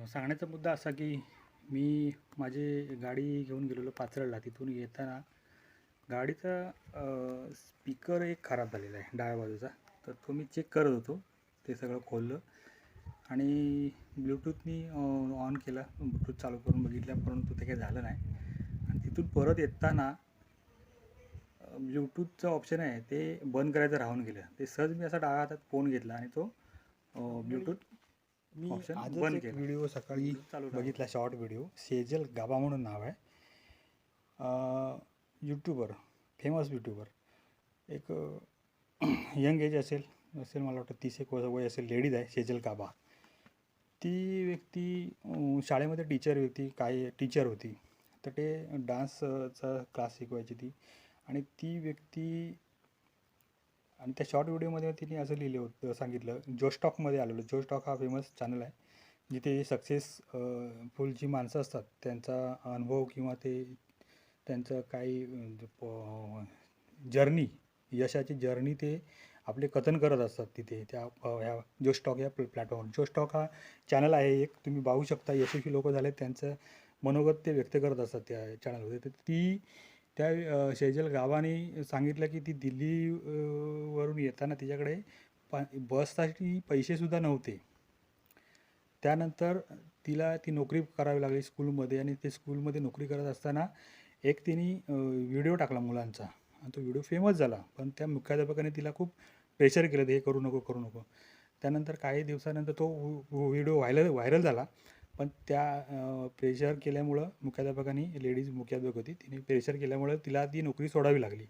सांगण्याचा मुद्दा असा की मी माझी गाडी घेऊन गेलेलो पाचरडला. तिथून येताना गाडीचा स्पीकर एक खराब झालेला आहे डाव्या बाजूचा. तर तो मी चेक करत होतो. ते सगळं खोललं आणि ब्लूटूथनी ऑन केला, ब्लूटूथ चालू करून बघितलं, परंतु ते काही झालं नाही. आणि तिथून परत येताना ब्लूटूथचं ऑप्शन आहे ते बंद करायचं राहून गेलं. ते सहज मी असा डाव्या हातात फोन घेतला आणि तो ब्लूटूथ मी ऑप्शन आजच बंद एक केला. व्हिडिओ सकाळी ब्लूटूथ चालू बघितला, शॉर्ट व्हिडिओ. सेजल गाबा म्हणून नाव आहे. YouTuber, famous YouTuber. एक यंग एज असेल असेल मला वाटतं 30 एक वय असेल. लेडीज आहे, सेजल गाबा. ती व्यक्ती शाळेमध्ये टीचर होती. तर ते डान्सचा क्लास शिकवायची ती. आणि ती व्यक्ती आणि त्या शॉर्ट व्हिडिओमध्ये तिने असं लिहिलं होतं, सांगितलं. जोश टॉकमध्ये आलेलं. जोश टॉक हा फेमस चॅनल आहे, जिथे सक्सेसफुल जी माणसं असतात त्यांचा अनुभव किंवा ते त्यांचं काही जर्नी, यशाची जर्नी ते आपले कथन करत असतात तिथे त्या ह्या जोश टॉक या प्लॅटफॉर्मवर. जोश टॉक हा चॅनल आहे एक, तुम्ही पाहू शकता. यशस्वी लोक झाले त्यांचं मनोगत ते व्यक्त करत असतात त्या चॅनलमध्ये. तर ती त्या सेजल गावाने सांगितलं की ती दिल्ली वरून येताना तिच्याकडे बससाठी पैसेसुद्धा नव्हते. त्यानंतर तिला ती नोकरी करावी लागली स्कूलमध्ये. आणि ते स्कूलमध्ये नोकरी करत असताना एक तिने व्हिडिओ टाकला मुलांचा आणि तो व्हिडिओ फेमस झाला. पण त्या मुख्याध्यापकाने तिला खूप प्रेशर केलं, हे करू नको करू नको. त्यानंतर काही दिवसानंतर तो व्हिडिओ व्हायरल झाला. पण त्या प्रेशर केल्यामुळं मुख्याध्यापकाने, लेडीज मुख्याध्यापक होती, तिने प्रेशर केल्यामुळं तिला ती नोकरी सोडावी लागली.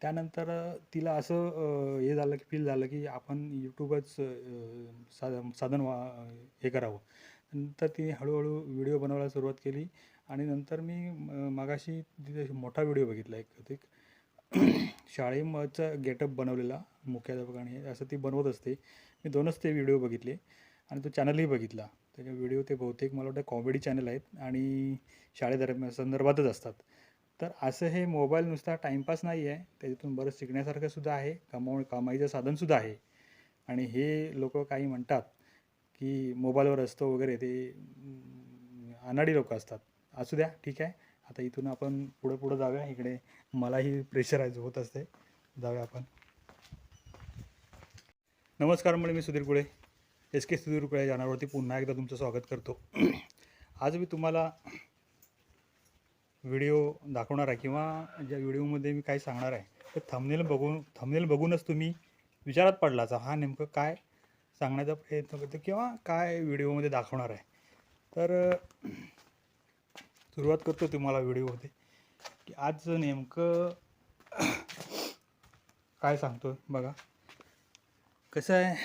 त्यानंतर तिला असं हे झालं की फील झालं की आपण यूट्यूबच साधन हे करावं. नंतर तिने हळूहळू व्हिडिओ बनवायला सुरुवात केली. आणि नंतर मी मगाशी तिथे मोठा व्हिडिओ बघितला, एक शाळेचा गेटअप बनवलेला मुख्याध्यापकाने, असं ती बनवत असते. मी दोनच ते व्हिडिओ बघितले आणि तो चॅनलही बघितला. त्याचे व्हिडिओ ते बहुतेक मला वाटतं कॉमेडी चॅनल आहेत आणि शाळेदरम्यान संदर्भातच असतात. तर असं हे मोबाईल नुसता टाईमपास नाही आहे, त्याच्यातून बरंच शिकण्यासारखं सुद्धा आहे, कमाईचं साधनसुद्धा आहे. आणि हे लोक काही म्हणतात की मोबाईलवर असतो वगैरे, ते अनाडी लोक असतात. असू द्या, ठीक आहे. आता इथून आपण पुढं जाऊया. इकडे मलाही प्रेशराईज होत असते. जाऊया आपण. नमस्कार, मी सुधीर कुळे, SK सुधीर कुळे या चॅनलवरती पुन्हा एकदा तुमचं स्वागत करतो. आज मी तुम्हाला व्हिडिओ दाखवणार आहे, किंवा ज्या व्हिडिओमध्ये मी काय सांगणार आहे ते थंबनेल बघूनच तुम्ही विचारात पडलाचा हा नेमकं काय सांगण्याचा प्रयत्न करतो किंवा काय व्हिडिओमध्ये दाखवणार आहे. तर सुरुवात करतो तुम्हाला व्हिडिओमध्ये की आज नेमकं काय सांगतो. बघा कसं आहे,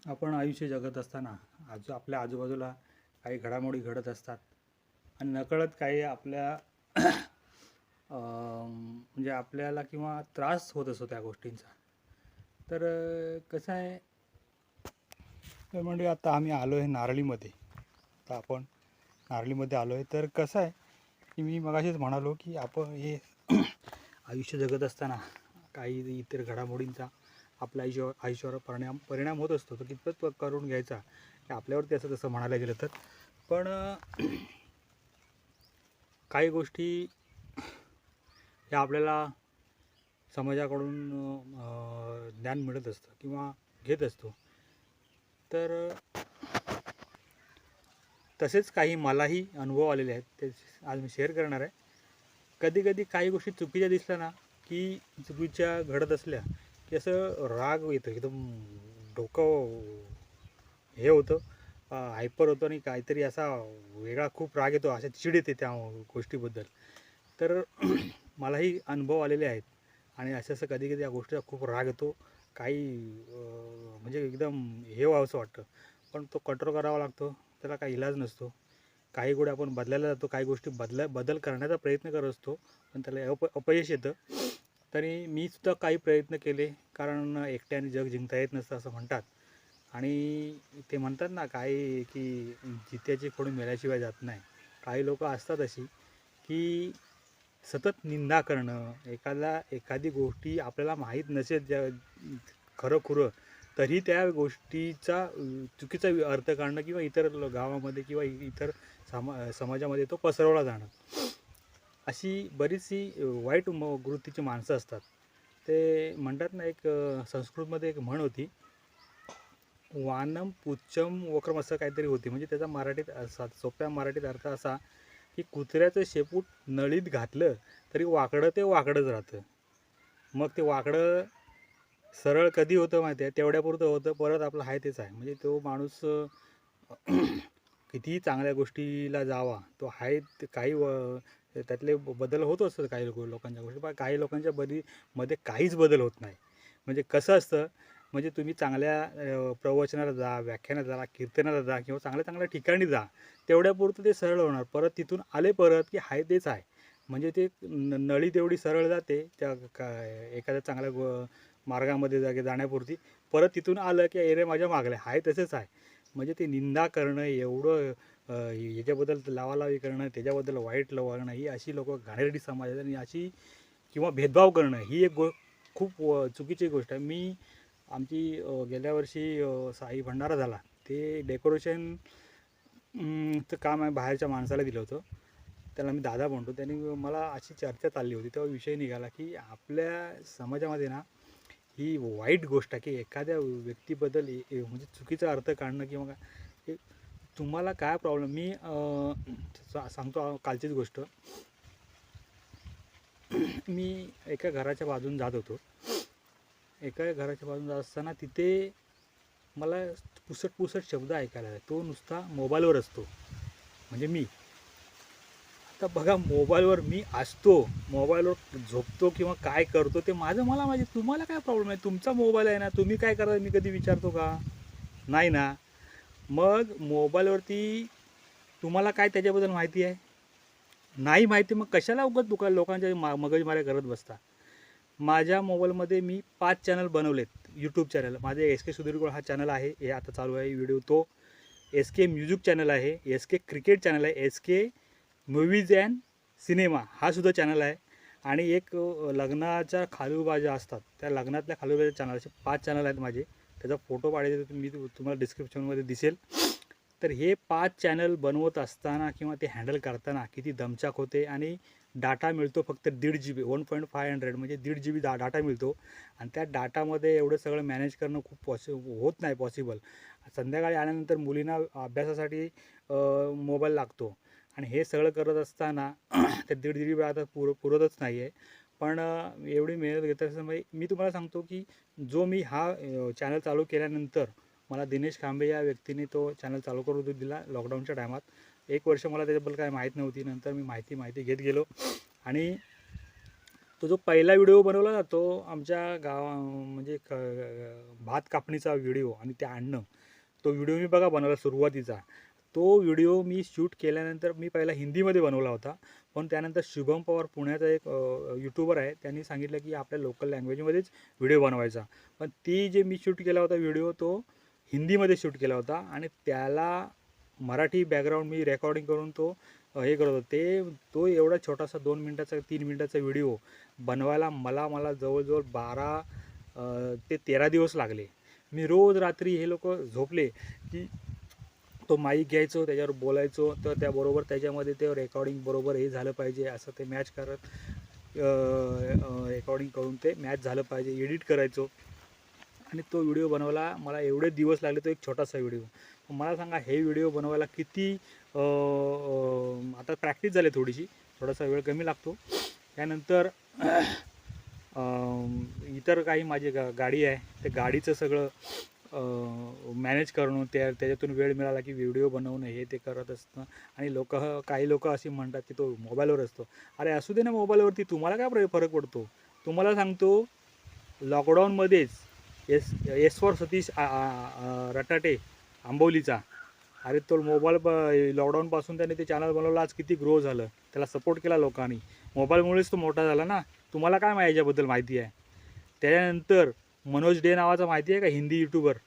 आपण आयुष्य जगत असताना आपल्या आजूबाजूला काही घडामोडी घडत असतात आणि नकळत काही आपल्या म्हणजे आपल्याला किंवा त्रास होत असतो त्या गोष्टींचा. तर कसं आहे, तर म्हणजे आता आम्ही आलो आहे नारळीमध्ये. आता आपण नारळीमध्ये आलो आहे. तर कसं आहे की मी मगाशीच म्हणालो की आपण हे आयुष्य जगत असताना काही इतर घडामोडींचा आपल्या आयुष्यावर परिणाम होत असतो. तर कितपत करून घ्यायचा हे आपल्यावरती असं तसं म्हणायला गेलं तर. पण काही गोष्टी ह्या आपल्याला समाजाकडून ज्ञान मिळत असतं किंवा घेत असतो. तर तसेच काही मलाही अनुभव आलेले आहेत, ते आज मी शेअर करणार आहे. कधी काही गोष्टी चुकीच्या दिसल्या ना, की चुकीच्या घडत असल्या की असं राग येतं, एकदम डोकं हे होतं, हायपर होतं आणि काहीतरी असा वेगळा खूप राग येतो, अशा चिड येते त्या गोष्टीबद्दल. तर मलाही अनुभव आलेले आहेत आणि असं कधी या गोष्टीचा खूप राग येतो. काही म्हणजे एकदम हे व्हावंसं वाटतं, पण तो कंट्रोल करावा लागतो, त्याला काही इलाज नसतो. काही गोष्टी आपण बदलायला जातो, काही गोष्टी बदल करण्याचा प्रयत्न करत असतो, पण त्याला अपयश येतं. तरी मी सुद्धा काही प्रयत्न केले, कारण एकट्याने जग जिंकता येत नसतं असं म्हणतात. आणि ते म्हणतात ना काही की जित्याची खोड मेल्याशिवाय जात नाही. काही लोक असतात अशी की सतत निंदा करणं, एखादी गोष्टी आपल्याला माहीत नसेल, ज्या खरं तरी त्या गोष्टीचा चुकीचा अर्थ काढणं किंवा इतर गावामध्ये किंवा इतर समाजामध्ये तो पसरवला जाणं, अशी बरीचशी वाईट वृत्तीची माणसं असतात. ते म्हणतात ना, एक संस्कृतमध्ये एक म्हण होती, वानम पुच्छम वक्रम असं काहीतरी होती. म्हणजे त्याचा मराठीत असा, सोप्या मराठीत अर्थ असा की कुत्र्याचं शेपूट नळीत घातलं तरी वाकडं ते वाकडंच राहतं. मग ते वाकडं सरळ कधी होतं माहिती आहे, तेवढ्यापुरतं होतं, परत आपलं आहे तेच आहे. म्हणजे तो माणूस कितीही चांगल्या गोष्टीला जावा, तो आहे ते काही त्यातले बदल होत असतात काही लोकांच्या गोष्टी, पण काही लोकांच्या मध्ये काहीच बदल होत नाही. म्हणजे कसं असतं, म्हणजे तुम्ही चांगल्या प्रवचनाला जा, व्याख्यानाला जा, कीर्तनाला जा किंवा चांगल्या चांगल्या ठिकाणी जा, तेवढ्यापुरतं ते सरळ होणार. परत तिथून आले परत की आहे तेच आहे. म्हणजे ते नळी तेवढी सरळ जाते त्या एखाद्या चांगल्या मार्गामध्ये जाण्यापुरती. परत तिथून आलं की अरे माझ्या मागले आहे तसंच आहे. म्हणजे ते निंदा करणं, एवढं याच्याबद्दल लावालावी करणं, त्याच्याबद्दल वाईट वागणं, ही अशी लोकं घाणेरडी समाज आहेत. आणि अशी किंवा भेदभाव करणं ही एक खूप चुकीची गोष्ट आहे. मी आमची गेल्या वर्षी साई भंडारा झाला, ते डेकोरेशन चं काम आहे, बाहेरच्या माणसाला दिलं होतं. त्याला मी दादा म्हणतो. त्यांनी मला अशी चर्चा चालली होती, तेव्हा विषय निघाला की आपल्या समाजामध्ये ना ही वाईट गोष्ट आहे की एखाद्या व्यक्तीबद्दल म्हणजे चुकीचा अर्थ काढणं किंवा काय, हे तुम्हाला काय प्रॉब्लेम. मी सांगतो कालचीच गोष्ट. मी एका घराच्या बाजून जात होतो. एका घराच्या बाजून जात असताना तिथे मला पुसट शब्द ऐकायला आला. तो नुसता मोबाईलवर असतो. म्हणजे मी आता बघा, मोबाईलवर मी असतो, मोबाईलवर झोपतो किंवा काय करतो ते मला माहिती. तुम्हाला काय प्रॉब्लेम आहे? तुमचा मोबाईल आहे ना, तुम्ही काय करा मी कधी विचारतो का? नाही ना. मग मोबाईलवरती तुम्हाला काय त्याच्याबद्दल माहिती आहे? नाही माहिती. मग कशाला उगाच लोकांच्या मगजमाऱ्या करत बसता. माझ्या मोबाईलमध्ये मी 5 चॅनल बनवलेत. यूट्यूब चॅनल माझे एस के सुधीर हा चॅनल आहे, हे आता चालू आहे व्हिडिओ. तो एस के म्युझिक चॅनल आहे, एस के क्रिकेट चॅनल आहे, S K movies and cinema हा सुद्धा चॅनल आहे, आणि एक लग्नाच्या खालूबाजा असतात त्या लग्नातल्या खालूबाजा चॅनल, असे 5 चॅनल आहेत माझे. त्याचा फोटो पाडायचा तर मी तुम्हाला डिस्क्रिप्शनमध्ये दिसेल. तर हे 5 चॅनल बनवत असताना किंवा ते हँडल करताना किती दमछाक होते. आणि डाटा मिळतो फक्त 1.5 GB, 1.500 म्हणजे 1.5 GB डाटा मिळतो. आणि त्या डाटामध्ये एवढं सगळं मॅनेज करणं खूप होत नाही पॉसिबल. संध्याकाळी आल्यानंतर मुलींना अभ्यासासाठी मोबाईल लागतो, आणि हे सगळं करत असताना ते 1.5 GB आता पुरतच नाही आहे. पण एवढी मेहनत घेत असल्यामुळे मी तुम्हाला सांगतो की जो मी हा चॅनल चालू केल्यानंतर मला दिनेश खांबे या व्यक्तीने तो चॅनल चालू करून दिला लॉकडाऊनच्या टायमात. 1 वर्ष मला त्याच्याबद्दल काय माहीत नव्हती. नंतर मी माहिती घेत गेलो, आणि तो जो पहिला व्हिडिओ बनवला ना, तो आमच्या म्हणजे भात कापणीचा व्हिडिओ आणि ते आणणं, तो व्हिडिओ मी बघा बनवला सुरुवातीचा. तो व्हिडिओ मी शूट केल्यानंतर मी पहिला हिंदीमध्ये बनवला होता, पण त्यानंतर शुभम पवार पुण्याचा एक यूट्यूबर आहे, त्यांनी सांगितलं की आपल्या लोकल लँग्वेजमध्येच व्हिडिओ बनवायचा. पण ती जे मी शूट केला होता व्हिडिओ, तो हिंदीमध्ये शूट केला होता, आणि त्याला मराठी बॅकग्राऊंड मी रेकॉर्डिंग करून तो हे करत होतो. तो एवढा छोटासा 2 मिनटाचा 3 मिनटाचा व्हिडिओ बनवायला मला जवळजवळ 12 ते 13 दिवस लागले. मी रोज रात्री हे लोक झोपले की तो माईक घ्यायचो, त्याच्यावर बोलायचो, तर त्याबरोबर त्याच्यामध्ये ते रेकॉर्डिंग बरोबर हे झालं पाहिजे, असं ते मॅच करत रेकॉर्डिंग करून ते मॅच झालं पाहिजे, एडिट करायचो. आणि तो व्हिडिओ बनवायला मला एवढे दिवस लागले. तो एक छोटासा व्हिडिओ. मला सांगा, हे व्हिडिओ बनवायला किती आता प्रॅक्टिस झाली थोडीशी, थोडासा वेळ कमी लागतो. त्यानंतर इतर काही माझी गाडी आहे, ते गाडीचं सगळं मॅनेज करणं, त्याच्यातून वेळ मिळाला की व्हिडिओ बनवणं, हे ते करत असतं. आणि काही लोक अशी म्हणतात की तो मोबाईलवर असतो. अरे असू दे ना मोबाईलवरती, तुम्हाला काय फरक पडतो? तुम्हाला सांगतो, लॉकडाऊनमध्येच एस फॉर सतीश रटाटे आंबोलीचा, अरे तो मोबाईल लॉकडाऊनपासून त्याने ते चॅनल बनवलं, आज किती ग्रो झालं, त्याला सपोर्ट केला लोकांनी. मोबाईलमुळेच तो मोठा झाला ना. तुम्हाला काय याच्याबद्दल माहिती आहे? त्याच्यानंतर मनोज डे नावाचा माहिती आहे का, हिंदी यूट्यूबर,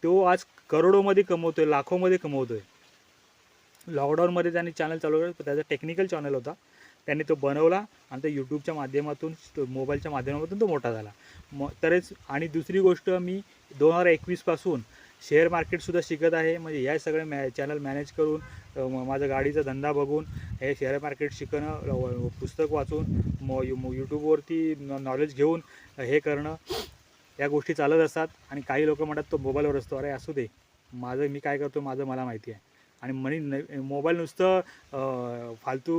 तो आज करोडोमध्ये कमवतोय, लाखोमध्ये कमवतोय. लॉकडाऊनमध्ये त्याने चॅनल चालू केलं, त्याचा टेक्निकल चॅनल होता. त्यांनी तो बनवला आणि तो यूट्यूबच्या माध्यमातून मोबाईलच्या माध्यमातून तो मोठा झाला. तरच आणि दुसरी गोष्ट मी 2021पासून शेअर मार्केटसुद्धा शिकत आहे. म्हणजे या सगळे चॅनल मॅनेज करून माझा गाडीचा धंदा बघून हे शेअर मार्केट शिकणं, पुस्तक वाचून यूट्यूबवरती नॉलेज घेऊन हे करणं, या गोष्टी चालत असतात. आणि काही लोक म्हणतात तो मोबाईलवर असतो. अरे असू दे, मी काय करतो माझं मला माहिती आहे. आणि मोबाईल नुसतं फालतू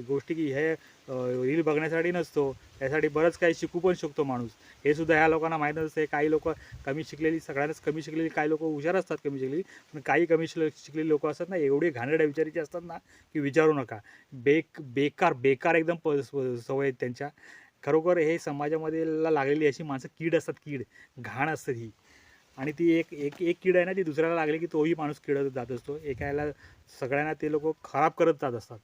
गोष्टी की हे रील बघण्यासाठी नसतो, त्यासाठी बरंच काही शिकू पण शकतो माणूस. हे सुद्धा ह्या लोकांना माहीत नसते. काही लोक कमी शिकलेली, सगळ्यांनाच कमी शिकलेली, काही लोक हुशार असतात कमी शिकलेली, पण काही कमी शिकलेली लोक असतात ना, एवढी घाणेरड्या विचाराची असतात ना की विचारू नका. बेकार एकदम सवय आहेत त्यांच्या. खरोखर हे समाजामध्ये लागलेली अशी माणसं कीड असतात, कीड घाण असतात ही. आणि ती एक एक एक कीड आहे ना, ती दुसऱ्याला लागली की तोही माणूस किडत जात असतो. एकाला सगळ्यांना ते लोक खराब करत जात असतात.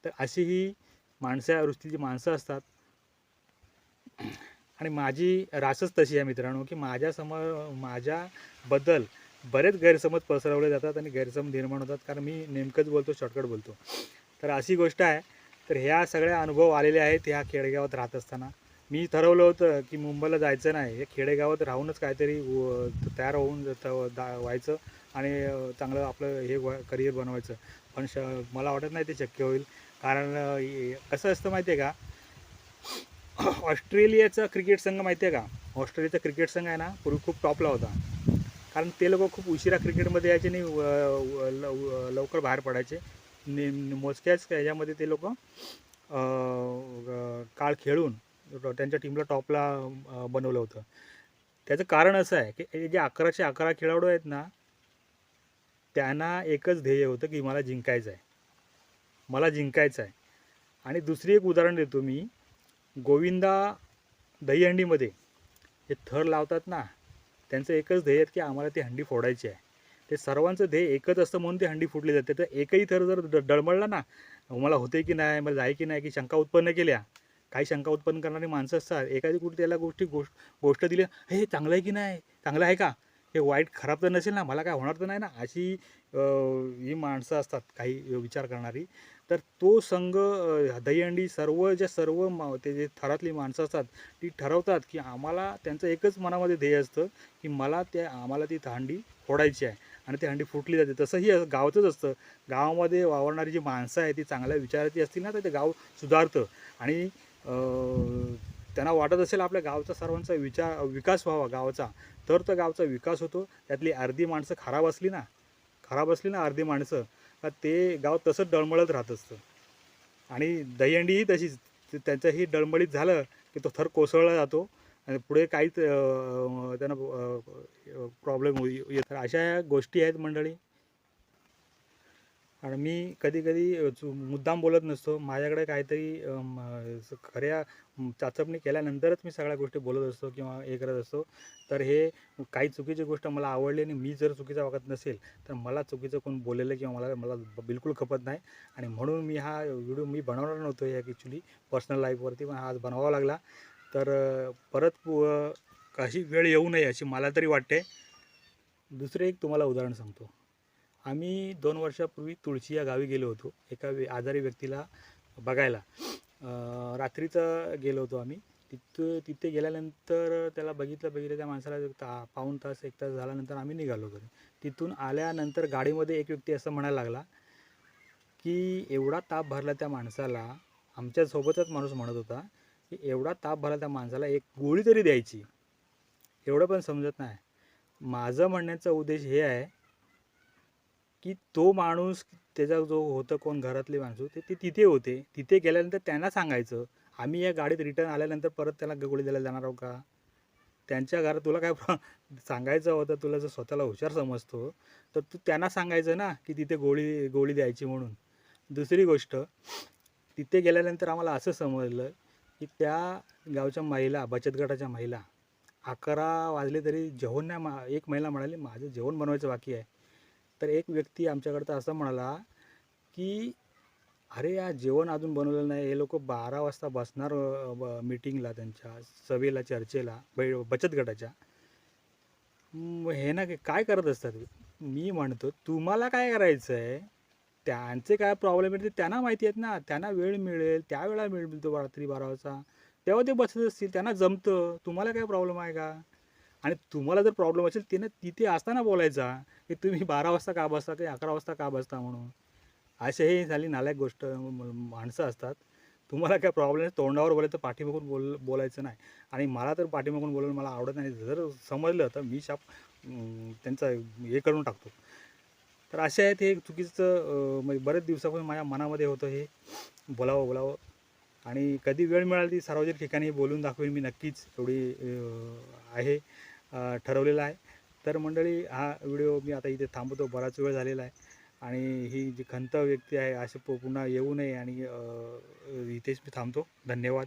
तर अशी ही माणसं वृत्तीची माणसं असतात. आणि माझी रासच तशी आहे मित्रांनो, की माझ्याबद्दल बरेच गैरसमज पसरवले जातात आणि गैरसमज निर्माण होतात, कारण मी नेमकंच बोलतो, शॉर्टकट बोलतो. तर अशी गोष्ट आहे. तर ह्या सगळ्या अनुभव आलेले आहेत ह्या खेडेगावात राहत असताना. मी ठरवलं होतं की मुंबईला जायचं नाही, हे खेडेगावात राहूनच काहीतरी तयार होऊन व्हायचं आणि चांगलं आपलं हे करिअर बनवायचं. पण मला वाटत नाही ते शक्य होईल. कारण कसं असतं माहिती आहे का, ऑस्ट्रेलियाचा क्रिकेट संघ माहिती आहे का, ऑस्ट्रेलियाचा क्रिकेट संघ आहे ना, पूर्वी खूप टॉपला होता. कारण ते लोक खूप उशिरा क्रिकेटमध्ये यायचे आणि लवकर बाहेर पडायचे. मोजक्याच ह्याच्यामध्ये ते लोक काळ खेळून त्यांच्या टीमला टॉपला बनवलं होतं. त्याचं कारण असं आहे की जे 11चे 11 खेळाडू आहेत ना, त्यांना एकच ध्येय होतं की मला जिंकायचं आहे, मला जिंकायचं आहे. आणि दुसरी एक उदाहरण देतो मी. गोविंदा दहीहंडीमध्ये जे थर लावतात ना, त्यांचं एकच ध्येय आहे की आम्हाला ती हंडी फोडायची आहे. ते सर्वांचं ध्येय एकच असतं म्हणून ती हंडी फुटली जाते. तर एकही थर जर डळमळला ना, मला होते की नाही, मला जाय की नाही, की शंका उत्पन्न केल्या, काही शंका उत्पन्न करणारी माणसं असतात. एखादी कुठे त्याला गोष्ट दिली, हे चांगलं आहे की नाही, चांगलं आहे का, हे वाईट खराब तर नसेल ना, मला काय होणार तर नाही ना, अशी ही माणसं असतात काही विचार करणारी. तर तो संघ दहीहंडी सर्व ते जे थरातली माणसं असतात ती ठरवतात की आम्हाला, त्यांचं एकच मनामध्ये ध्येय असतं की आम्हाला ती हंडी फोडायची आहे. आणि ती हंडी फुटली जाते. तसंही गावाचंच असतं. गावामध्ये वावरणारी जी माणसं आहेत ती चांगल्या विचाराची असतील ना, तर ते गाव सुधारतं. आणि त्यांना वाटत असेल आपल्या गावचा सर्वांचा विकास व्हावा गावाचा, तर गावचा विकास होतो. त्यातली अर्धी माणसं खराब असली ना अर्धी माणसं, का ते गाव तसंच डळमळत राहत असतं. आणि दहीहंडीही तशीच. त्यांचंही डळमळीत झालं की तो थर कोसळला जातो आणि पुढे काहीच त्यांना प्रॉब्लेम येत. अशा गोष्टी आहेत मंडळी. आणि मी कधी मुद्दाम बोलत नसतो. माझ्याकडे काहीतरी खऱ्या चाचपणी केल्यानंतरच मी सगळ्या गोष्टी बोलत असतो किंवा हे करत असतो. तर हे काही चुकीची गोष्ट मला आवडली आणि मी जर चुकीचा वागत नसेल तर मला चुकीचं कोण बोललेलं किंवा मला बिलकुल खपत नाही. आणि म्हणून मी हा व्हिडिओ बनवणार नव्हतो ॲक्च्युली पर्सनल लाईफवरती, पण आज बनवावा लागला. तर परत अशी वेळ येऊ नये अशी मला तरी वाटते. दुसरे एक तुम्हाला उदाहरण सांगतो. आम्ही 2 वर्षापूर्वी तुळशी या गावी गेलो होतो एका आजारी व्यक्तीला बघायला. रात्रीचं गेलो होतो आम्ही. तिथे गेल्यानंतर त्याला बघितलं त्या माणसाला पाऊण तास 1 तास झाल्यानंतर आम्ही निघालो घरी. तिथून आल्यानंतर गाडीमध्ये एक व्यक्ती असं म्हणायला लागला की एवढा ताप भरला त्या माणसाला. आमच्यासोबतच माणूस म्हणत होता की एवढा ताप भरला त्या माणसाला, एक गोळी तरी द्यायची. एवढं पण समजत नाही. माझं म्हणण्याचा उद्देश हे आहे की तो माणूस, त्याचा जो होतं कोण घरातली माणसं ते तिथे होते. तिथे गेल्यानंतर त्यांना सांगायचं. आम्ही या गाडीत रिटर्न आल्यानंतर परत त्याला गोळी द्यायला जाणार आहोत का? त्यांच्या घरात तुला काय सांगायचं होतं, तुला जर स्वतःला हुशार समजतो तर तू त्यांना सांगायचं ना की तिथे गोळी द्यायची म्हणून. दुसरी गोष्ट, तिथे गेल्यानंतर आम्हाला असं समजलं की त्या गावच्या महिला, बचत गटाच्या महिला 11 वाजले तरी जेवण नाही. एक महिला म्हणाली माझं जेवण बनवायचं बाकी आहे. तर एक व्यक्ती आमच्याकडचा असं म्हणाला की अरे या जेवण अजून बनवलेलं नाही, हे लोक 12 वाजता बसणार मीटिंगला, त्यांच्या सभेला, चर्चेला, बचत गटाच्या. हे ना काय करत असतात. मी म्हणतो तुम्हाला काय करायचं आहे, त्यांचे काय प्रॉब्लेम आहे ते त्यांना माहिती आहेत ना. त्यांना वेळ मिळेल, त्यावेळेला वेळ मिळतो रात्री 12 वाजता. तेव्हा ते बसत असतील. त्यांना जमतं. तुम्हाला काय प्रॉब्लेम आहे का? आणि तुम्हाला जर प्रॉब्लेम असेल त्यानं तिथे असताना बोलायचा, की तुम्ही 12 वाजता का बसता, ते 11 वाजता का बसता म्हणून. असे ही झाली नालायक गोष्ट माणसं असतात. तुम्हाला काय प्रॉब्लेम आहे तोंडावर बोलायचं, पाठीमागून बोलायचं नाही. आणि मला तर पाठीमागून बोलायला मला आवडत नाही. जर समजलं तर मी त्यांचा हे करून टाकतो. तर असे आहेत हे चुकीचं म्हणजे बरेच दिवसापासून माझ्या मनामध्ये होतं हे बोलावं आणि कधी वेळ मिळाली ती सार्वजनिक ठिकाणी बोलून दाखवेन मी नक्कीच एवढी आहे ठरवलेलं आहे. तर मंडळी हा व्हिडिओ मी आता इथे थांबवतो. बराच वेळ झालेला आहे आणि ही जी खंत व्यक्ती आहे असे पुन्हा येऊ नये आणि इथेच मी थांबतो. धन्यवाद.